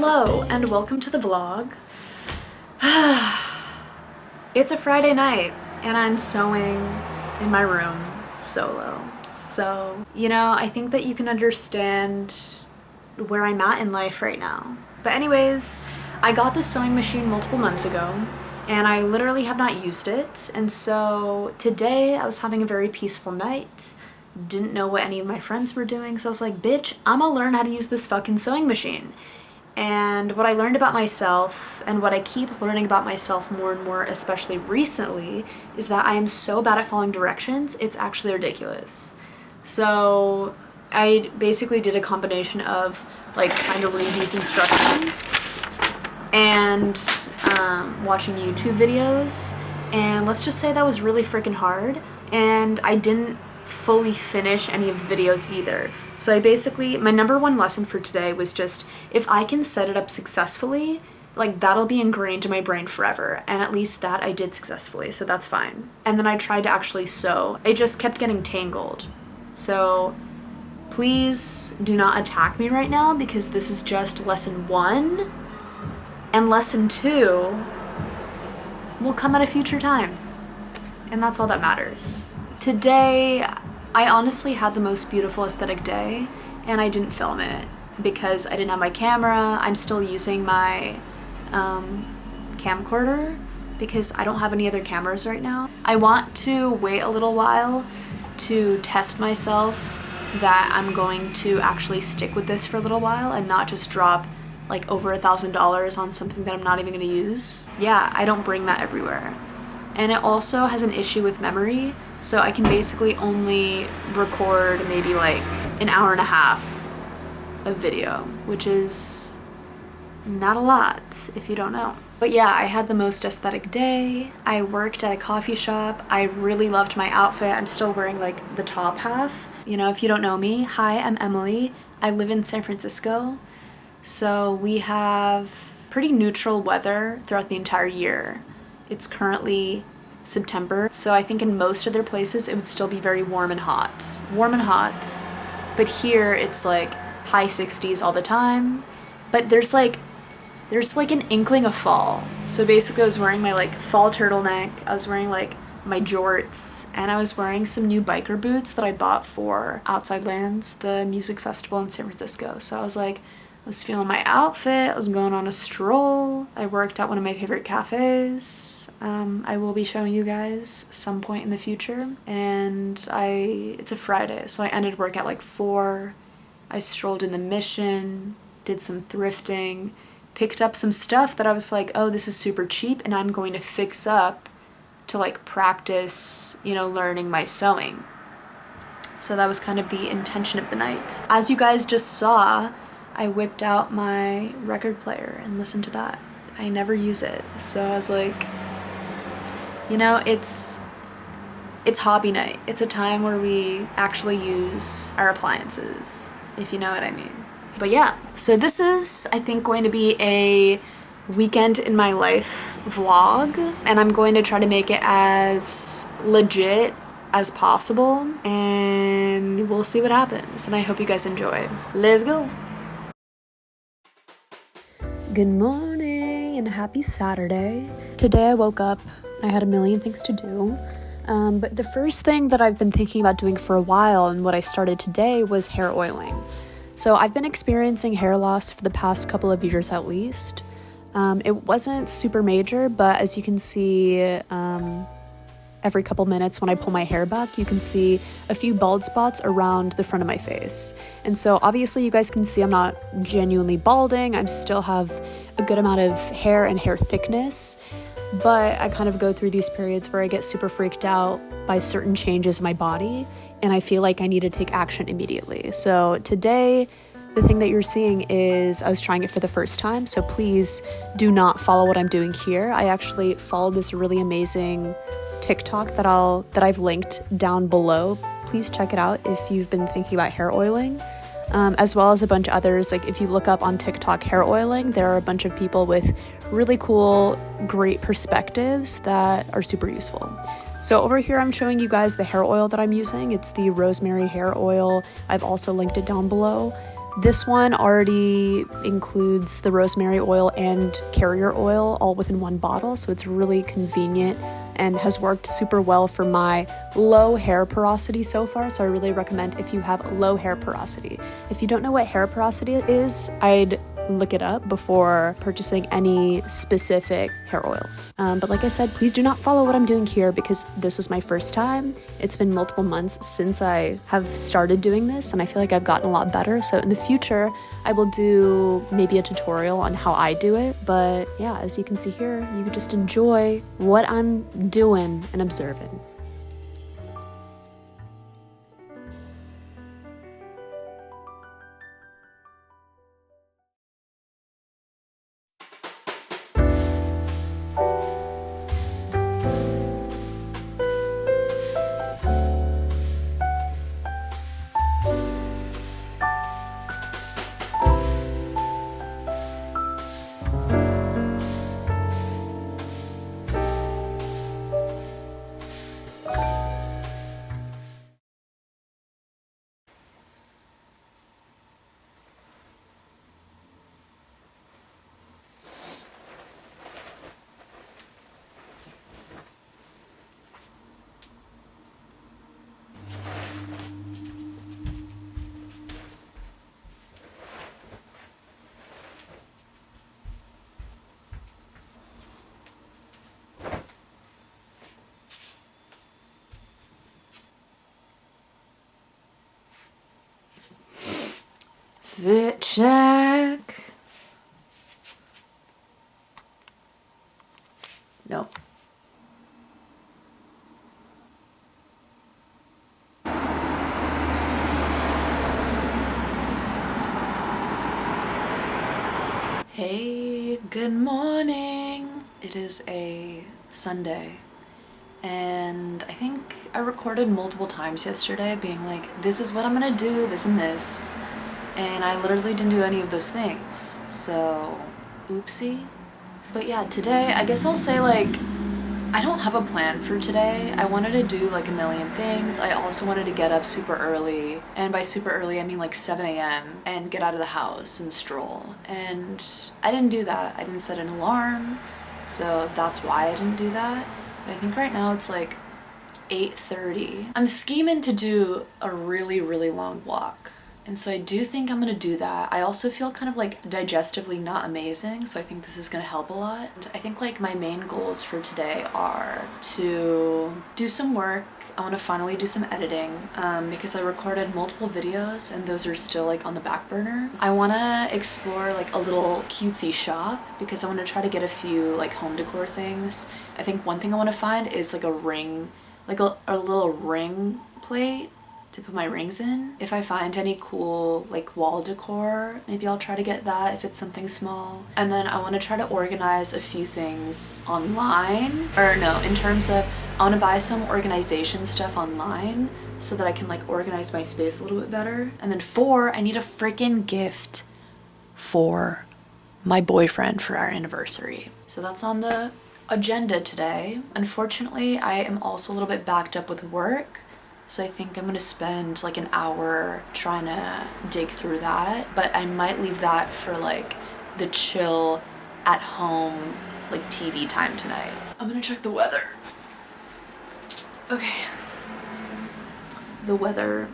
Hello and welcome to the vlog. It's a Friday night and I'm sewing in my room solo. So, I think that you can understand where I'm at in life right now. But anyways, I got this sewing machine multiple months ago and I literally have not used it. And so today I was having a very peaceful night. Didn't know what any of my friends were doing, so I was like, bitch, I'm gonna learn how to use this fucking sewing machine. And what I learned about myself, and what I keep learning about myself more and more, especially recently, is that I am so bad at following directions, it's actually ridiculous. So I basically did a combination of trying to read these instructions and watching YouTube videos, and let's just say that was really freaking hard, and I didn't fully finish any of the videos either. So my number one lesson for today was just, if I can set it up successfully, that'll be ingrained in my brain forever, and at least that I did successfully, so that's fine. And then I tried to actually sew. It just kept getting tangled. So please do not attack me right now, because this is just lesson 1, and lesson 2 will come at a future time, and that's all that matters. Today, I honestly had the most beautiful aesthetic day, and I didn't film it because I didn't have my camera. I'm still using my camcorder because I don't have any other cameras right now. I want to wait a little while to test myself that I'm going to actually stick with this for a little while and not just drop over $1,000 on something that I'm not even gonna use. Yeah, I don't bring that everywhere. And it also has an issue with memory, so I can basically only record maybe an hour and a half of video, which is not a lot if you don't know. But yeah, I had the most aesthetic day. I worked at a coffee shop. I really loved my outfit. I'm still wearing the top half. If you don't know me, hi, I'm Emily. I live in San Francisco. So we have pretty neutral weather throughout the entire year. It's currently September, so I think in most other places it would still be very warm and hot. But here it's high 60s all the time. But there's an inkling of fall. So basically I was wearing my fall turtleneck, I was wearing my jorts, and I was wearing some new biker boots that I bought for Outside Lands, the music festival in San Francisco. So I was feeling my outfit, I was going on a stroll. I worked at one of my favorite cafes. I will be showing you guys some point in the future. And it's a Friday, so I ended work at 4. I strolled in the Mission, did some thrifting, picked up some stuff that I was oh, this is super cheap and I'm going to fix up to practice, learning my sewing. So that was kind of the intention of the night. As you guys just saw, I whipped out my record player and listened to that. I never use it, so I was it's hobby night. It's a time where we actually use our appliances, if you know what I mean. But yeah, so this is, I think, going to be a weekend in my life vlog, and I'm going to try to make it as legit as possible, and we'll see what happens, and I hope you guys enjoy. Let's go! Good morning and happy Saturday. Today I woke up, I had a million things to do, but the first thing that I've been thinking about doing for a while and what I started today was hair oiling. So I've been experiencing hair loss for the past couple of years at least. It wasn't super major, but as you can see, every couple minutes when I pull my hair back, you can see a few bald spots around the front of my face. And so obviously you guys can see I'm not genuinely balding. I still have a good amount of hair and hair thickness, but I kind of go through these periods where I get super freaked out by certain changes in my body, and I feel like I need to take action immediately. So today, the thing that you're seeing is I was trying it for the first time, so please do not follow what I'm doing here. I actually followed this really amazing TikTok that I've linked down below. Please check it out if you've been thinking about hair oiling, as well as a bunch of others. If you look up on TikTok hair oiling, there are a bunch of people with really cool, great perspectives that are super useful. So over here, I'm showing you guys the hair oil that I'm using. It's the rosemary hair oil. I've also linked it down below. This one already includes the rosemary oil and carrier oil all within one bottle, so it's really convenient and has worked super well for my low hair porosity so far, so I really recommend if you have low hair porosity. If you don't know what hair porosity is, I'd look it up before purchasing any specific hair oils. But like I said, please do not follow what I'm doing here because this was my first time. It's been multiple months since I have started doing this and I feel like I've gotten a lot better. So in the future, I will do maybe a tutorial on how I do it. But yeah, as you can see here, you can just enjoy what I'm doing and observing. Fit check. No. Hey, good morning. It is a Sunday. And I think I recorded multiple times yesterday being like, this is what I'm gonna do, this and this. And I literally didn't do any of those things. So, oopsie. But yeah, today, I guess I'll say like, I don't have a plan for today. I wanted to do like a million things. I also wanted to get up super early. And by super early, I mean like 7 a.m. and get out of the house and stroll. And I didn't do that. I didn't set an alarm. So that's why I didn't do that. But I think right now it's like 8:30. I'm scheming to do a really, really long walk. And so I do think I'm gonna do that. I also feel kind of like digestively not amazing, so I think this is gonna help a lot. I think like my main goals for today are to do some work. I want to finally do some editing because I recorded multiple videos and those are still like on the back burner. I want to explore like a little cutesy shop because I want to try to get a few like home decor things. I think one thing I want to find is like a ring, like a little ring plate to put my rings in. If I find any cool like wall decor, maybe I'll try to get that if it's something small. And then I want to try to organize a few things online, or no, in terms of I want to buy some organization stuff online so that I can like organize my space a little bit better. And then 4, I need a freaking gift for my boyfriend for our anniversary. So that's on the agenda today. Unfortunately, I am also a little bit backed up with work. So I think I'm gonna spend like an hour trying to dig through that, but I might leave that for like the chill at home like TV time tonight. I'm gonna check the weather. Okay. The weather.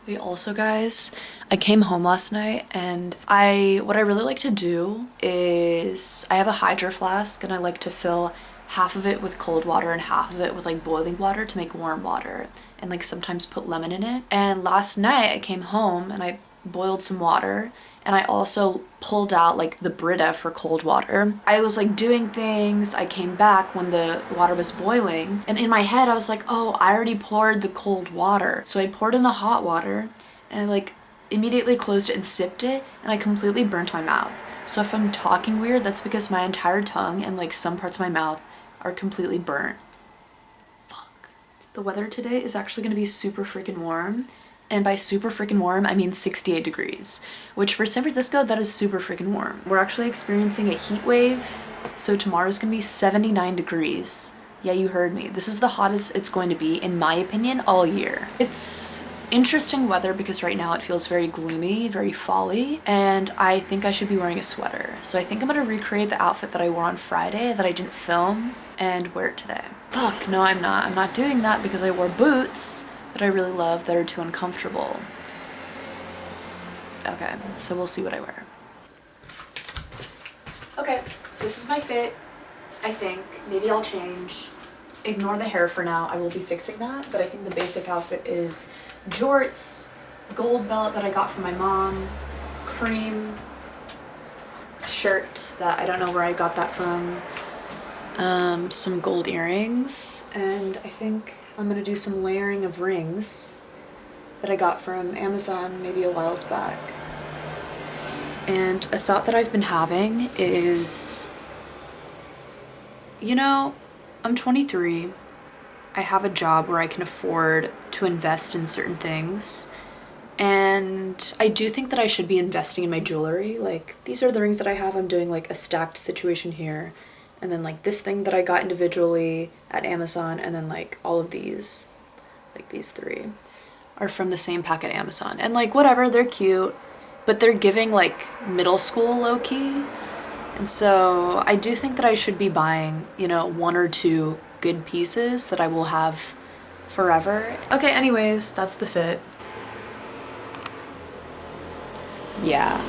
Wait, also guys, I came home last night and what I really like to do is I have a Hydro Flask and I like to fill half of it with cold water and half of it with like boiling water to make warm water, and like sometimes put lemon in it. And last night I came home and I boiled some water and I also pulled out like the Brita for cold water. I was like doing things, I came back when the water was boiling, and in my head I was like, oh, I already poured the cold water. So I poured in the hot water and I like immediately closed it and sipped it, and I completely burnt my mouth. So if I'm talking weird, that's because my entire tongue and like some parts of my mouth are completely burnt. Fuck. The weather today is actually gonna be super freaking warm. And by super freaking warm, I mean 68 degrees, which for San Francisco, that is super freaking warm. We're actually experiencing a heat wave. So tomorrow's gonna be 79 degrees. Yeah, you heard me. This is the hottest it's going to be, in my opinion, all year. It's interesting weather because right now it feels very gloomy, very fall-y, and I think I should be wearing a sweater. So I think I'm gonna recreate the outfit that I wore on Friday that I didn't film and wear it today. Fuck, no I'm not. I'm not doing that because I wore boots that I really love that are too uncomfortable. Okay, so we'll see what I wear. Okay, this is my fit, I think. Maybe I'll change. Ignore the hair for now, I will be fixing that, but I think the basic outfit is jorts, gold belt that I got from my mom, cream shirt that I don't know where I got that from, some gold earrings, and I think I'm gonna do some layering of rings that I got from Amazon maybe a while back. And a thought that I've been having is, you know, I'm 23. I have a job where I can afford to invest in certain things. And I do think that I should be investing in my jewelry. Like, these are the rings that I have. I'm doing like a stacked situation here. And then like this thing that I got individually at Amazon. And then like all of these, like these 3 are from the same pack at Amazon. And like, whatever, they're cute, but they're giving like middle school low-key. And so I do think that I should be buying, you know, 1 or 2 good pieces that I will have forever. Okay, anyways, that's the fit. Yeah.